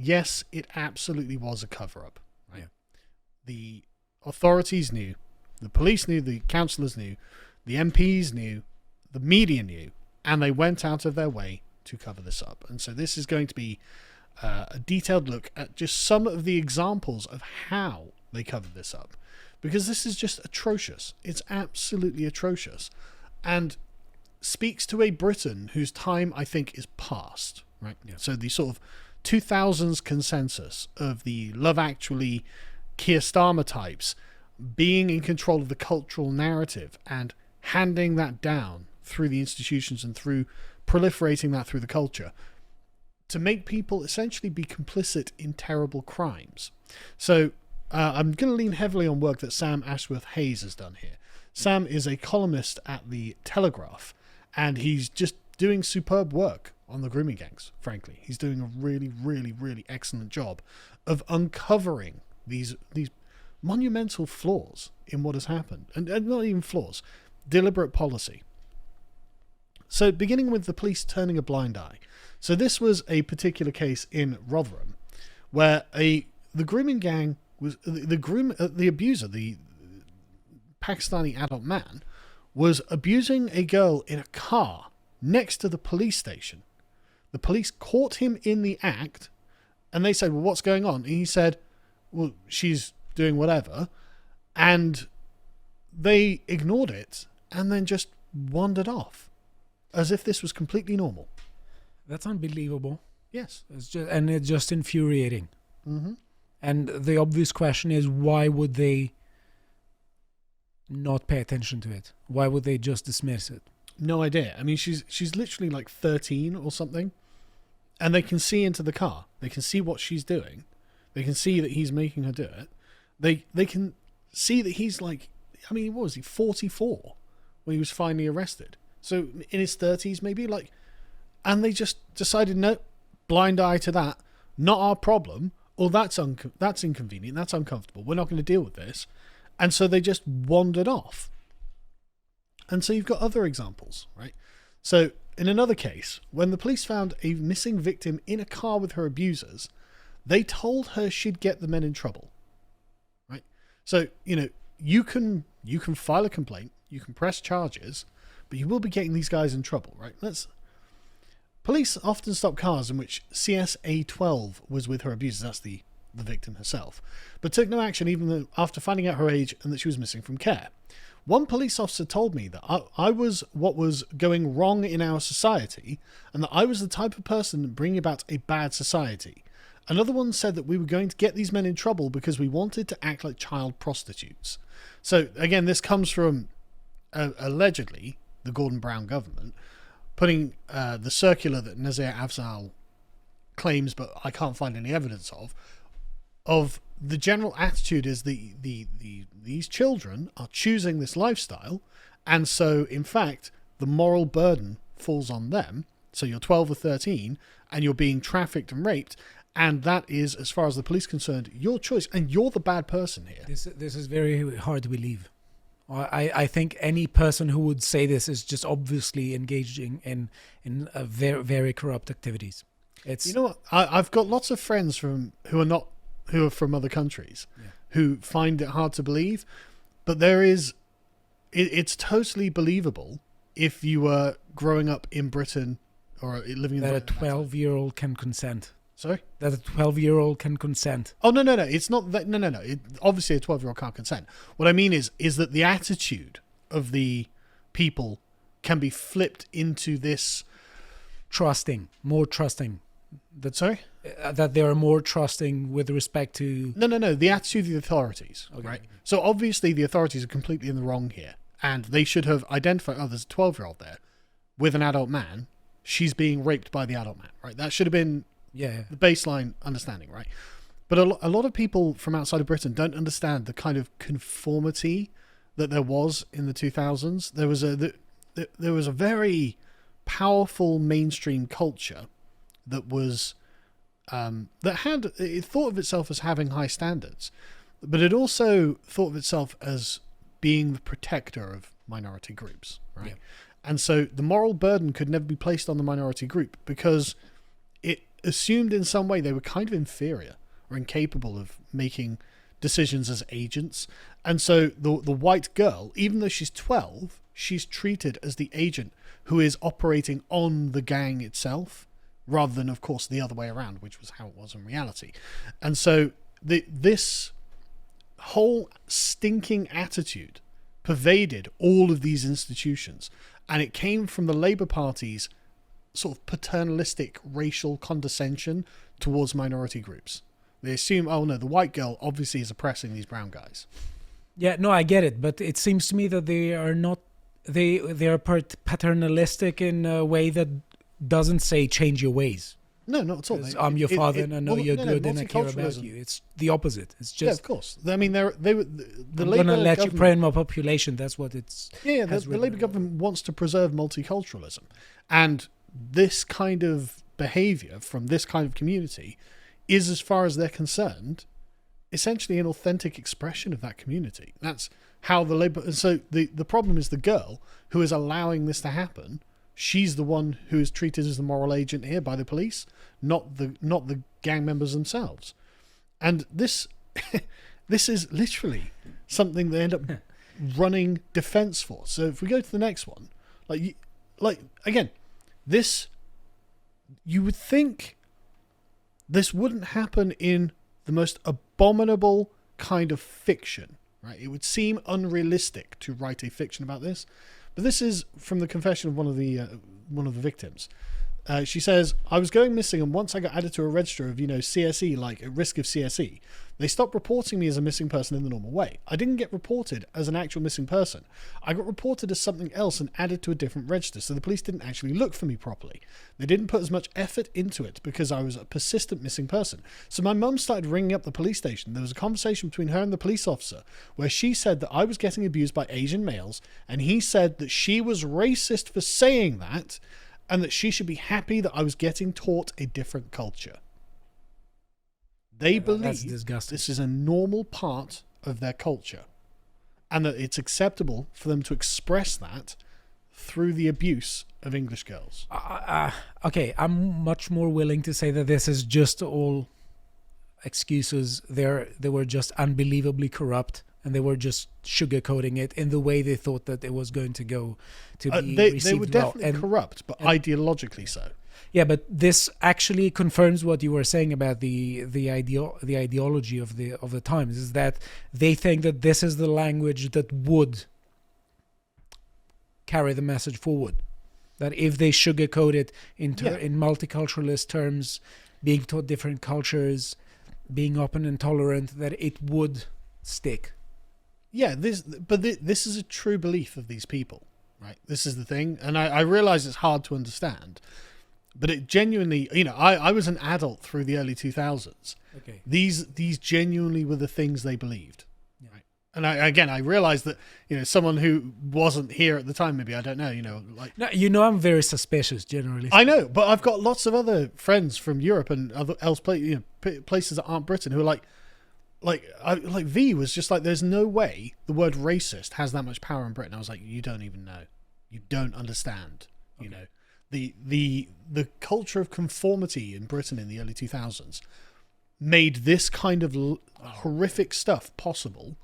yes, it absolutely was a cover-up. Right? Yeah. The authorities knew, the police knew, the councillors knew, the MPs knew, the media knew, and they went out of their way to cover this up. And so this is going to be a detailed look at just some of the examples of how they covered this up, because this is just atrocious. It's absolutely atrocious, and speaks to a Britain whose time, I think, is past. Right? Yeah. So the sort of 2000s consensus of the Love Actually, Keir Starmer types being in control of the cultural narrative and handing that down through the institutions and through proliferating that through the culture to make people essentially be complicit in terrible crimes. So I'm going to lean heavily on work that Sam Ashworth-Hayes has done here. Sam is a columnist at the Telegraph, and he's just doing superb work on the grooming gangs, frankly. He's doing a really, really, really excellent job of uncovering these monumental flaws in what has happened. And not even flaws, deliberate policy. So beginning with the police turning a blind eye. So this was a particular case in Rotherham where the grooming gang was the abuser, the Pakistani adult man, was abusing a girl in a car next to the police station. The police caught him in the act, and they said, well, what's going on? And he said, well, she's doing whatever. And they ignored it and then just wandered off as if this was completely normal. That's unbelievable. Yes. It's just infuriating. Mm-hmm. And the obvious question is, why would they not pay attention to it? Why would they just dismiss it? No idea. I mean, she's literally like 13 or something, and they can see into the car. They can see what she's doing. They can see that he's making her do it. They can see that he's like, I mean, what was he, 44 when he was finally arrested? So in his 30s maybe, like, and they just decided, no, blind eye to that, not our problem. Or that's inconvenient, that's uncomfortable, we're not going to deal with this. And so they just wandered off. And so you've got other examples, right? So in another case, when the police found a missing victim in a car with her abusers, they told her she'd get the men in trouble, right? So, you can file a complaint, you can press charges, but you will be getting these guys in trouble, right? Police often stop cars in which CSA-12 was with her abusers, that's the victim herself, but took no action even after finding out her age and that she was missing from care. One police officer told me that I was what was going wrong in our society and that I was the type of person bringing about a bad society. Another one said that we were going to get these men in trouble because we wanted to act like child prostitutes. So again, this comes from allegedly the Gordon Brown government putting the circular that Nazir Afzal claims, but I can't find any evidence of the general attitude is these children are choosing this lifestyle, and so in fact the moral burden falls on them. So you're 12 or 13 and you're being trafficked and raped, and that is, as far as the police are concerned, your choice, and you're the bad person here. This is very hard to believe. I think any person who would say this is just obviously engaging in very, very corrupt activities. It's, you know what? I've got lots of friends who are from other countries, who find it hard to believe, but it's totally believable if you were growing up in Britain or living in that a 12-year-old can consent. Sorry? That a 12-year-old can consent. Oh, no. It's not that. No. Obviously, a 12-year-old can't consent. What I mean is that the attitude of the people can be flipped into this... more trusting. Sorry? That they are more trusting with respect to... No. The attitude of the authorities, okay. right? So obviously, the authorities are completely in the wrong here. And they should have identified, there's a 12-year-old there with an adult man. She's being raped by the adult man, right? That should have been... Yeah. The baseline understanding, right? But a lot of people from outside of Britain don't understand the kind of conformity that there was in the 2000s. There was a very powerful mainstream culture that was it thought of itself as having high standards, but it also thought of itself as being the protector of minority groups, right? Yeah. And so the moral burden could never be placed on the minority group because assumed in some way they were kind of inferior or incapable of making decisions as agents. And so the white girl, even though she's 12, she's treated as the agent who is operating on the gang itself, rather than, of course, the other way around, which was how it was in reality. And so this whole stinking attitude pervaded all of these institutions, and it came from the Labour Party's sort of paternalistic racial condescension towards minority groups. They assume, oh no, the white girl obviously is oppressing these brown guys. Yeah, no, I get it, but it seems to me that they are not. They are paternalistic in a way that doesn't say change your ways. No, not at all. I'm your father, and I know you're good, and I care about you. It's the opposite. It's just, of course. I mean, I'm going to let you prey on my population. That's what it's. Yeah, the Labour government wants to preserve multiculturalism, and this kind of behaviour from this kind of community is, as far as they're concerned, essentially an authentic expression of that community. That's how the Labour. And so the problem is the girl who is allowing this to happen. She's the one who is treated as the moral agent here by the police, not the gang members themselves. And this is literally something they end up running defense for. So if we go to the next one, again, this, you would think this wouldn't happen in the most abominable kind of fiction, right? It would seem unrealistic to write a fiction about this. But this is from the confession of one of the victims. She says, I was going missing, and once I got added to a register of, CSE, like at risk of CSE, they stopped reporting me as a missing person in the normal way. I didn't get reported as an actual missing person. I got reported as something else and added to a different register, so the police didn't actually look for me properly. They didn't put as much effort into it because I was a persistent missing person. So my mum started ringing up the police station. There was a conversation between her and the police officer where she said that I was getting abused by Asian males, and he said that she was racist for saying that, and that she should be happy that I was getting taught a different culture. They believe this is a normal part of their culture, and that it's acceptable for them to express that through the abuse of English girls. Okay, I'm much more willing to say that this is just all excuses. They were just unbelievably corrupt, and they were just sugarcoating it in the way they thought that it was going to go to be received. They were definitely corrupt, but ideologically so. Yeah, but this actually confirms what you were saying about the ideology of the times, is that they think that this is the language that would carry the message forward. That if they sugarcoat it in multiculturalist terms, being taught different cultures, being open and tolerant, that it would stick. Yeah, this is a true belief of these people, right? This is the thing, and I realize it's hard to understand, but it genuinely, I was an adult through the early 2000s. Okay. These genuinely were the things they believed, right? And I realize that, someone who wasn't here at the time, maybe, I don't know, No, I'm very suspicious generally. I know, but I've got lots of other friends from Europe and places that aren't Britain who are like V was just like, there's no way the word racist has that much power in Britain. I was like, you don't even know. You don't understand. Okay. The culture of conformity in Britain in the early 2000s made this kind of horrific stuff possible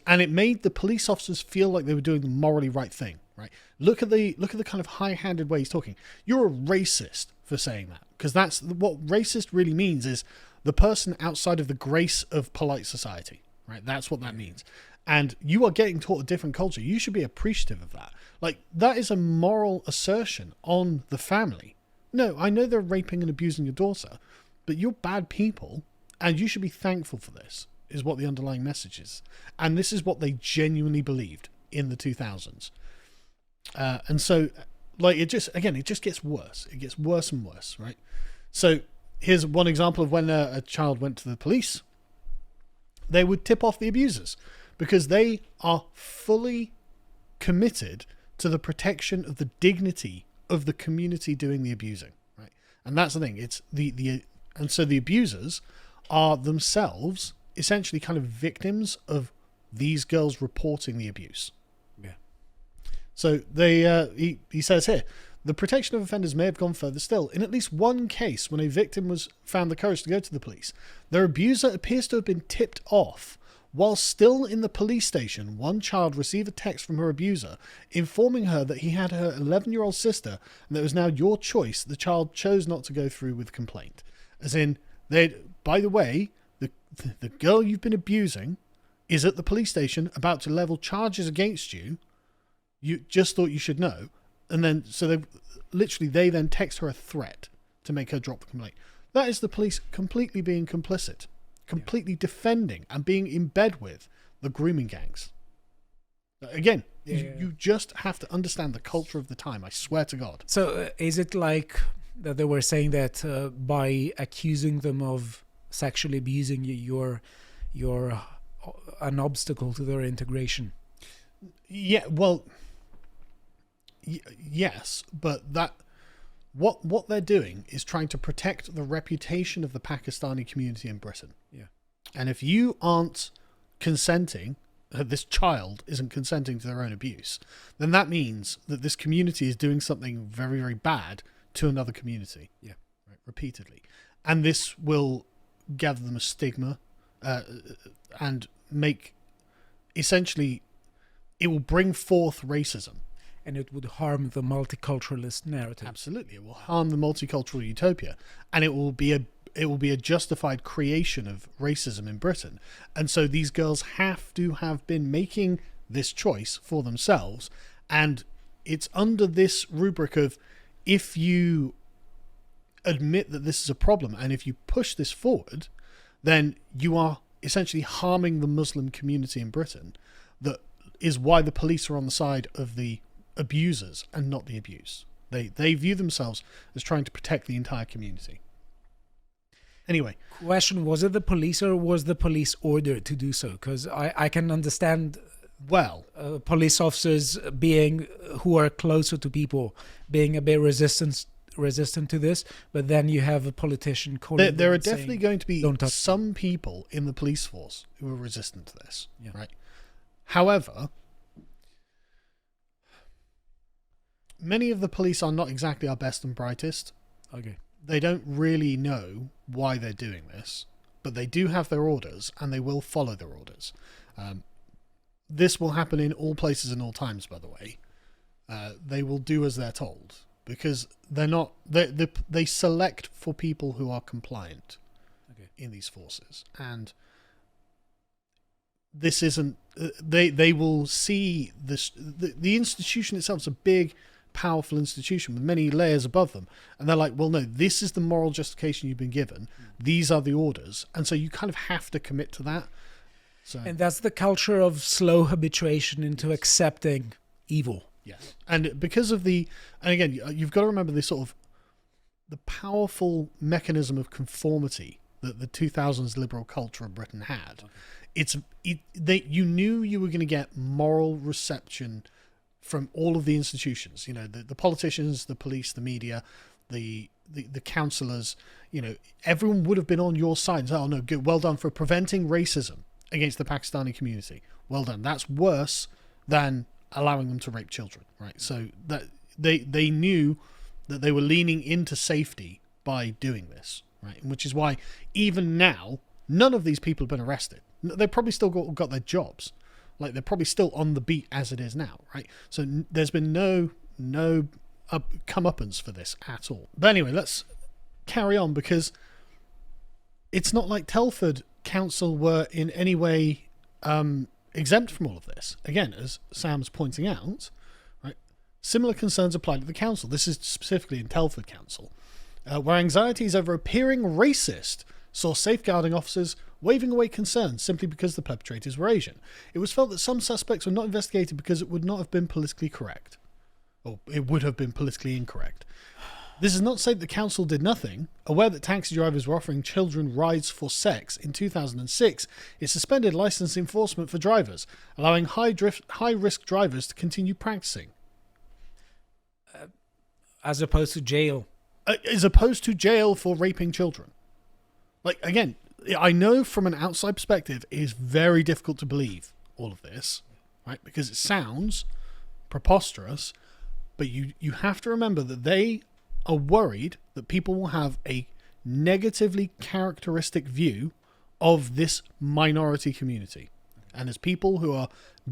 and it made the police officers feel like they were doing the morally right thing, right? Look at the kind of high-handed way he's talking. You're a racist for saying that, because that's what racist really means, is the person outside of the grace of polite society, right? That's what that means. And you are getting taught a different culture. You should be appreciative of that. Like, that is a moral assertion on the family. No, I know they're raping and abusing your daughter, but you're bad people, and you should be thankful for this, is what the underlying message is. And this is what they genuinely believed in the 2000s. And so, it just gets worse. It gets worse and worse, right? So here's one example of when a child went to the police. They would tip off the abusers because they are fully committed to the protection of the dignity of the community doing the abusing, right? And that's the thing. It's and so the abusers are themselves essentially kind of victims of these girls reporting the abuse. Yeah. So they he says here, The protection of offenders may have gone further still. In at least one case, when a victim was found the courage to go to the police, their abuser appears to have been tipped off. While still in the police station, one child received a text from her abuser informing her that he had her 11-year-old sister and that it was now your choice. The child chose not to go through with complaint. As in, by the way, the girl you've been abusing is at the police station about to level charges against you. You just thought you should know. And then, so they then text her a threat to make her drop the complaint. That is the police completely being complicit, completely defending and being in bed with the grooming gangs. Again, you just have to understand the culture of the time. I swear to God. So is it like that they were saying that by accusing them of sexually abusing you, you're an obstacle to their integration? Yeah, well, yes, but what they're doing is trying to protect the reputation of the Pakistani community in Britain. Yeah. And if you aren't consenting, this child isn't consenting to their own abuse, then that means that this community is doing something very, very bad to another community. Yeah. Right, repeatedly. And this will gather them a stigma and make, essentially, it will bring forth racism. And it would harm the multiculturalist narrative. Absolutely, it will harm the multicultural utopia, and it will be a justified creation of racism in Britain. And so these girls have to have been making this choice for themselves, and it's under this rubric of, if you admit that this is a problem and if you push this forward, then you are essentially harming the Muslim community in Britain. That is why the police are on the side of the abusers and not the abuse. They view themselves as trying to protect the entire community. Anyway. Question, was it the police or was the police ordered to do so? Because I can understand police officers who are closer to people being a bit resistant to this, but then you have a politician calling there are definitely going to be some people in the police force who are resistant to this, right? However, many of the police are not exactly our best and brightest. Okay. They don't really know why they're doing this, but they do have their orders and they will follow their orders. This will happen in all places and all times, by the way. They will do as they're told because they select for people who are compliant in these forces. And this isn't, they will see this, the institution itself is a big, powerful institution with many layers above them, and they're like, well, no, this is the moral justification you've been given, these are the orders, and so you kind of have to commit to that. So, and that's the culture of slow habituation into accepting evil. Yes. And because of and again, you've got to remember this sort of the powerful mechanism of conformity that the 2000s liberal culture of Britain had. You knew you were going to get moral reception from all of the institutions, the politicians, the police, the media, the councillors, everyone would have been on your side. Oh no, good, well done for preventing racism against the Pakistani community. Well done. That's worse than allowing them to rape children, right? So that they knew that they were leaning into safety by doing this, right? Which is why even now, none of these people have been arrested. They've probably still got their jobs. Like, they're probably still on the beat as it is now, right? So there's been no comeuppance for this at all. But anyway, let's carry on, because it's not like Telford Council were in any way exempt from all of this. Again, as Sam's pointing out, right, similar concerns apply to the council. This is specifically in Telford Council, where anxieties over appearing racist saw safeguarding officers waving away concerns simply because the perpetrators were Asian. It was felt that some suspects were not investigated because it would not have been politically correct. Or it would have been politically incorrect. This is not to say that the council did nothing. Aware that taxi drivers were offering children rides for sex in 2006, it suspended licence enforcement for drivers, allowing high-risk drivers to continue practising. As opposed to jail. As opposed to jail for raping children. Like, again, I know from an outside perspective it is very difficult to believe all of this, right? Because it sounds preposterous, But you have to remember that they are worried that people will have a negatively characteristic view of this minority community. And as people who are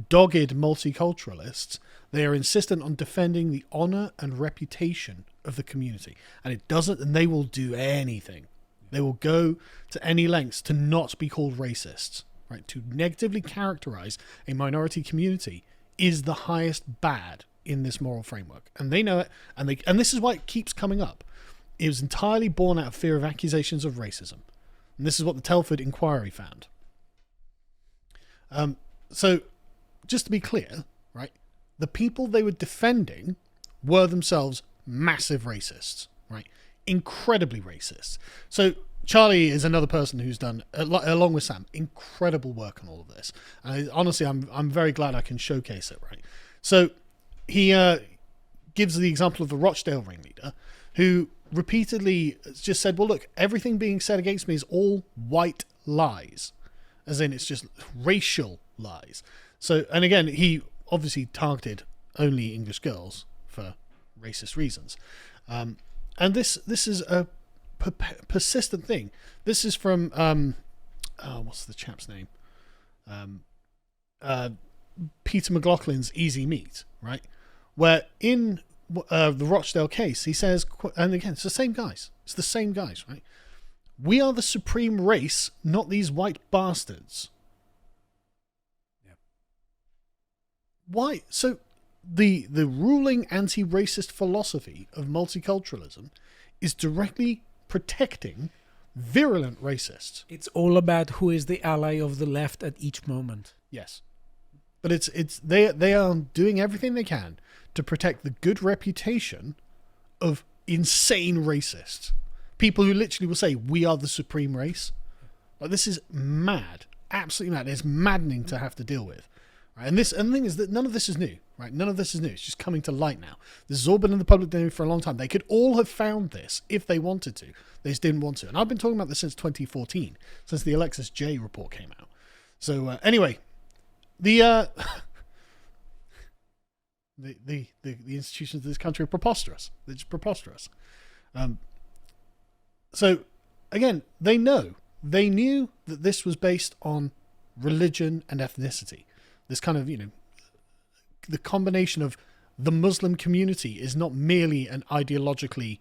dogged multiculturalists, they are insistent on defending the honor and reputation of the community. And they will do anything. They will go to any lengths to not be called racists, right? To negatively characterize a minority community is the highest bad in this moral framework. And they know it, and this is why it keeps coming up. It was entirely born out of fear of accusations of racism. And this is what the Telford inquiry found. So, just to be clear, right, the people they were defending were themselves massive racists, right? Incredibly racist. So, Charlie is another person who's done, along with Sam, incredible work on all of this. And honestly, I'm very glad I can showcase it, right? So, he gives the example of the Rochdale ringleader, who repeatedly just said, well, look, everything being said against me is all white lies. As in, it's just racial lies. So, and again, he obviously targeted only English girls for racist reasons. And this is a persistent thing. This is from, what's the chap's name? Peter McLaughlin's Easy Meat, right? Where in the Rochdale case, he says, and again, it's the same guys. It's the same guys, right? We are the supreme race, not these white bastards. Yeah. Why? So the ruling anti-racist philosophy of multiculturalism is directly protecting virulent racists. It's all about who is the ally of the left at each moment. Yes. But they are doing everything they can to protect the good reputation of insane racists. People who literally will say, we are the supreme race. Like, this is mad. Absolutely mad. It's maddening to have to deal with. Right? And the thing is that none of this is new. Right? None of this is new. It's just coming to light now. This has all been in the public domain for a long time. They could all have found this if they wanted to. They just didn't want to. And I've been talking about this since 2014, since the Alexis J report came out. So anyway, the institutions of this country are preposterous. They're just preposterous. So, again, they knew that this was based on religion and ethnicity. This kind of, the combination of the Muslim community is not merely an ideologically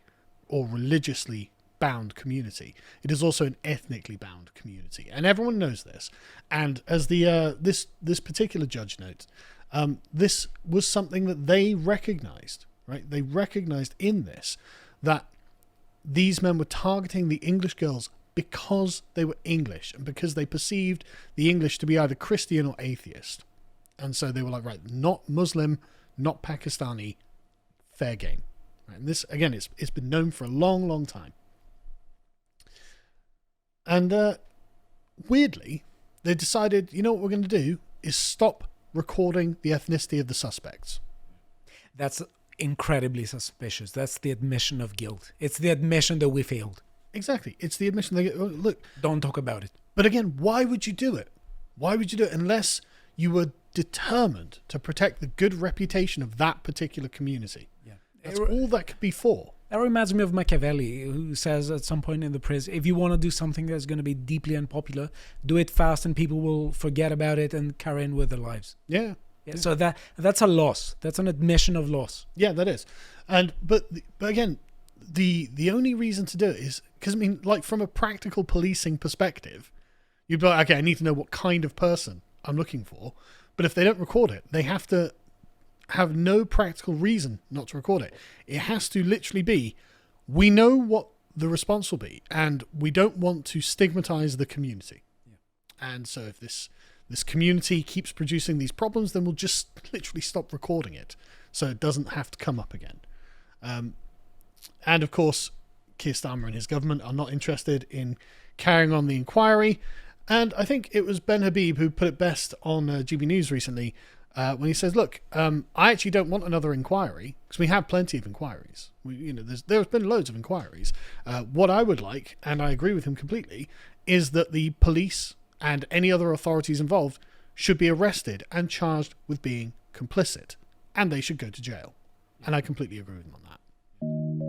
or religiously bound community. It is also an ethnically bound community. And everyone knows this. And as the this particular judge notes, this was something that they recognized, right? They recognized in this that these men were targeting the English girls because they were English and because they perceived the English to be either Christian or atheist. And so they were like, right, not Muslim, not Pakistani, fair game. Right? And this, again, it's been known for a long, long time. And weirdly, they decided, what we're going to do is stop recording the ethnicity of the suspects. That's incredibly suspicious. That's the admission of guilt. It's the admission that we failed. Exactly. It's the admission that, look. Don't talk about it. But again, why would you do it? Why would you do it unless you were determined to protect the good reputation of that particular community? Yeah. That's all that could be for. That reminds me of Machiavelli, who says at some point in the prison, if you want to do something that's going to be deeply unpopular, do it fast and people will forget about it and carry on with their lives. Yeah. Yeah. So that's a loss. That's an admission of loss. Yeah, that is. But again, the only reason to do it is because, like, from a practical policing perspective, you'd be like, okay, I need to know what kind of person I'm looking for. But if they don't record it, they have to have no practical reason not to record it. It has to literally be, we know what the response will be, and we don't want to stigmatize the community. Yeah. And so if this community keeps producing these problems, then we'll just literally stop recording it so it doesn't have to come up again. And of course, Keir Starmer and his government are not interested in carrying on the inquiry. And I think it was Ben Habib who put it best on GB News recently when he says, look, I actually don't want another inquiry because we have plenty of inquiries. There's been loads of inquiries. What I would like, and I agree with him completely, is that the police and any other authorities involved should be arrested and charged with being complicit. And they should go to jail. And I completely agree with him on that.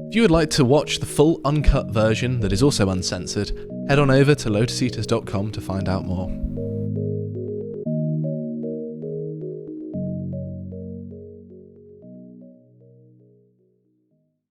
If you would like to watch the full uncut version that is also uncensored, head on over to lotuseaters.com to find out more.